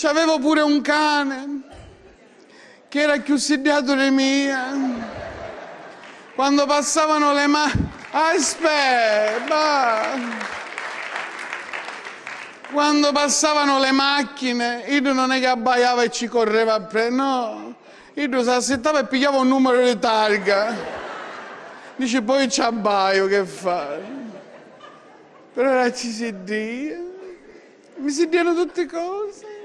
C'avevo pure un cane che era più sediato di mia. Quando passavano le Quando passavano le macchine, io non è che abbaiava e ci correva a prendere, no. Io si assettava e pigliava un numero di targa. Dice, poi ci abbaio, che fare? Però ora ci si dia. Mi si diano tutte cose.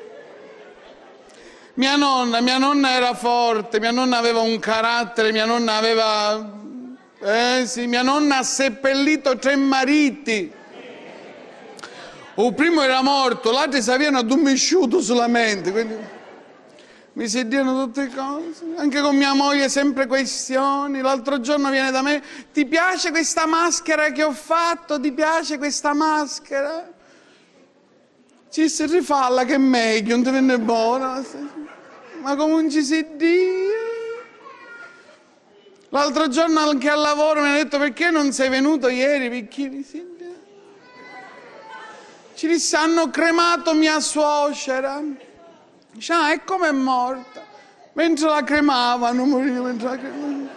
Mia nonna era forte, mia nonna aveva un carattere, mia nonna aveva... mia nonna ha seppellito 3 mariti. Il primo era morto, l'altro si avevano addormentato solamente, quindi mi si diano tutte cose. Anche con mia moglie sempre questioni. L'altro giorno viene da me, ti piace questa maschera che ho fatto? Ti piace questa maschera? Ci si rifalla che è meglio, non ti viene buona. Ma come non ci si dia? L'altro giorno anche al lavoro mi hanno detto, perché non sei venuto ieri? Perché ci disse, hanno cremato mia suocera. Dice, e come è morta? Mentre la cremavano, moriva mentre la cremavano.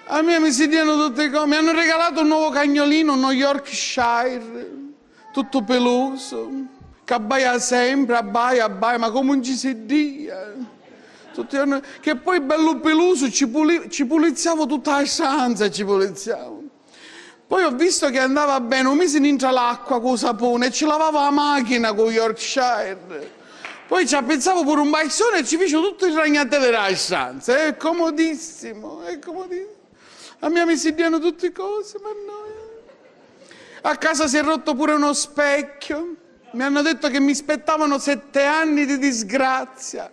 A me mi si diano tutte cose. Mi hanno regalato un nuovo cagnolino, uno Yorkshire, tutto peloso, che abbaia sempre, abbaia, ma come non ci si dia? Che poi bello peloso, ci puliziavo tutta la stanza, ci puliziavo. Poi ho visto che andava bene, ho messo dentro l'acqua con il sapone e ci lavavo la macchina con Yorkshire. Poi ci pensavo pure un baissone e ci fece tutto il ragnatello della stanza. È comodissimo, è comodissimo. A me mi si diano tutte cose, ma no. A casa si è rotto pure uno specchio. Mi hanno detto che mi aspettavano 7 anni di disgrazia.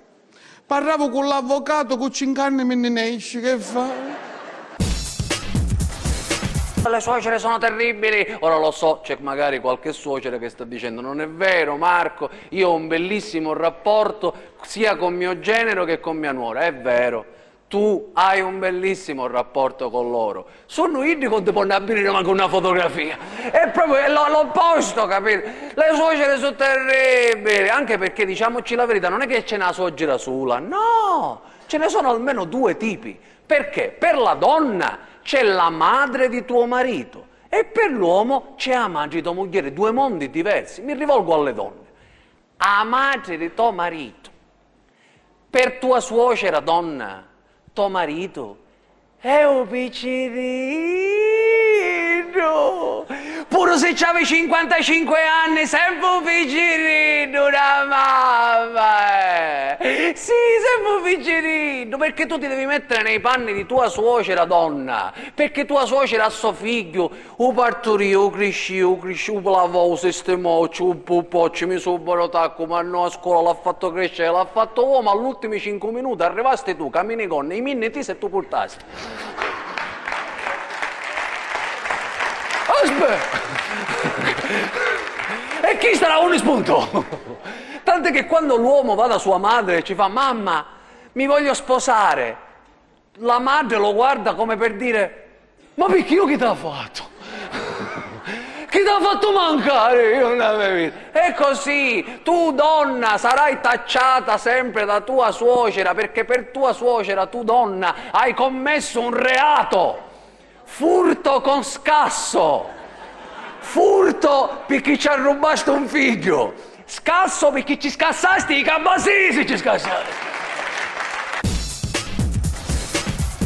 Parlavo con l'avvocato, con 5 anni me ne esce, che fa? Le suocere sono terribili. Ora lo so, c'è magari qualche suocera che sta dicendo non è vero Marco, io ho un bellissimo rapporto sia con mio genero che con mia nuora. È vero, tu hai un bellissimo rapporto con loro. Sono io che non ti può abbinare manco una fotografia. È proprio l'opposto, capite? Le suocere sono terribili, anche perché, diciamoci la verità, non è che c'è una suocera sola, no, ce ne sono almeno 2 tipi. Perché? Per la donna c'è la madre di tuo marito e per l'uomo c'è la madre di tua moglie, 2 mondi diversi. Mi rivolgo alle donne. La madre di tuo marito, per tua suocera donna, tuo marito è un piccerino. Pure se c'avevi 55 anni, sempre un piccerino, una mamma. Sì, sempre un piccerino, perché tu ti devi mettere nei panni di tua suocera donna, perché tua suocera ha suo figlio, o partorì, o cresci, o lavò, o sistemò, un po', ci mi sono barotacco, ma no, a scuola l'ha fatto crescere, l'ha fatto uomo, agli ultimi 5 minuti arrivasti tu, cammini con i minniti se tu portasti. E chi sarà un spunto? Tant'è che quando l'uomo va da sua madre e ci fa mamma, mi voglio sposare, la madre lo guarda come per dire, ma perché io chi ti ha fatto? Chi ti ha fatto mancare? Io non avevo. E così tu donna sarai tacciata sempre da tua suocera, perché per tua suocera tu donna hai commesso un reato. Furto con scasso, furto perché ci ha rubato un figlio, scasso perché ci scassasti i cabasisi, ci scassasti.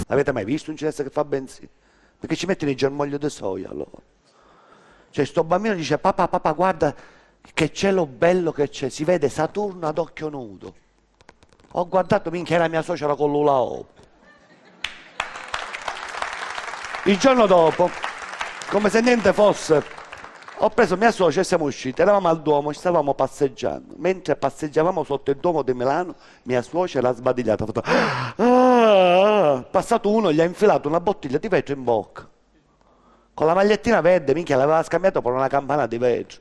Avete mai visto un cinese che fa benzina? Perché ci mettono il germoglio di soia allora. Cioè sto bambino dice papà guarda che cielo bello che c'è, si vede Saturno ad occhio nudo. Ho guardato, minchia, era mia suocera con l'Ulaop. Il giorno dopo, come se niente fosse, ho preso mia suocera e siamo usciti. Eravamo al Duomo, ci stavamo passeggiando. Mentre passeggiavamo sotto il Duomo di Milano, mia suocera ha sbadigliato. Ha fatto, passato uno, gli ha infilato una bottiglia di vetro in bocca. Con la magliettina verde, minchia, l'aveva scambiato per una campana di vetro.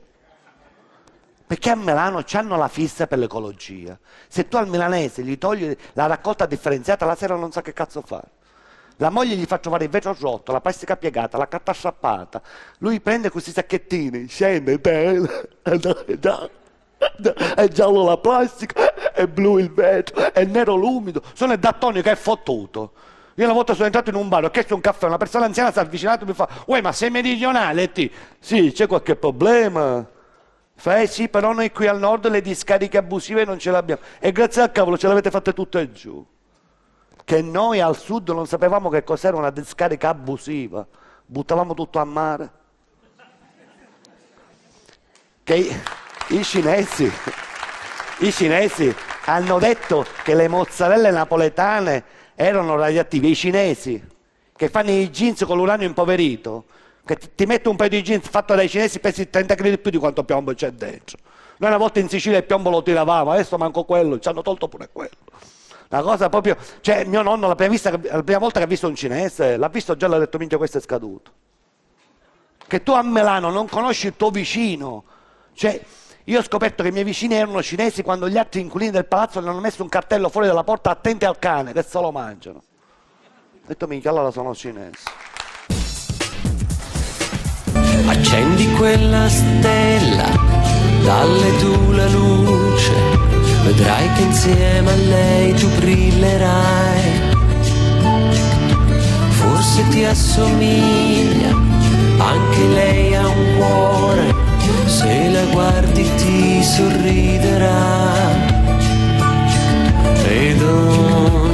Perché a Milano c'hanno la fissa per l'ecologia. Se tu al milanese gli togli la raccolta differenziata, la sera non sa che cazzo fare. La moglie gli fa trovare il vetro rotto, la plastica piegata, la carta strappata. Lui prende questi sacchettini, scende, È giallo la plastica, è blu il vetro, è nero l'umido. Sono il daltonico, è fottuto. Io una volta sono entrato in un bar, ho chiesto un caffè, una persona anziana si è avvicinata e mi fa: uè, ma sei meridionale? Ti? Sì, c'è qualche problema? Fa, sì, però noi qui al nord le discariche abusive non ce l'abbiamo. E grazie al cavolo ce l'avete fatte tutte giù. Che noi al sud non sapevamo che cos'era una discarica abusiva. Buttavamo tutto a mare. Che i cinesi hanno detto che le mozzarelle napoletane erano radioattive. I cinesi che fanno i jeans con l'uranio impoverito, che ti metto un paio di jeans fatto dai cinesi, pesi 30 kg di più di quanto piombo c'è dentro. Noi una volta in Sicilia il piombo lo tiravamo, adesso manco quello, ci hanno tolto pure quello. Una cosa proprio, cioè mio nonno la prima volta che ha visto un cinese, l'ha visto già e l'ha detto: minchia, questo è scaduto. Che tu a Milano non conosci il tuo vicino. Cioè, io ho scoperto che i miei vicini erano cinesi quando gli altri inquilini del palazzo gli hanno messo un cartello fuori dalla porta: attenti al cane, che se lo mangiano. Ho detto: minchia, allora sono cinesi. Accendi quella stella, dalle tu la luce, vedrai che insieme a lei tu brillerai. Forse ti assomiglia, anche lei ha un cuore, se la guardi ti sorriderà. Vedo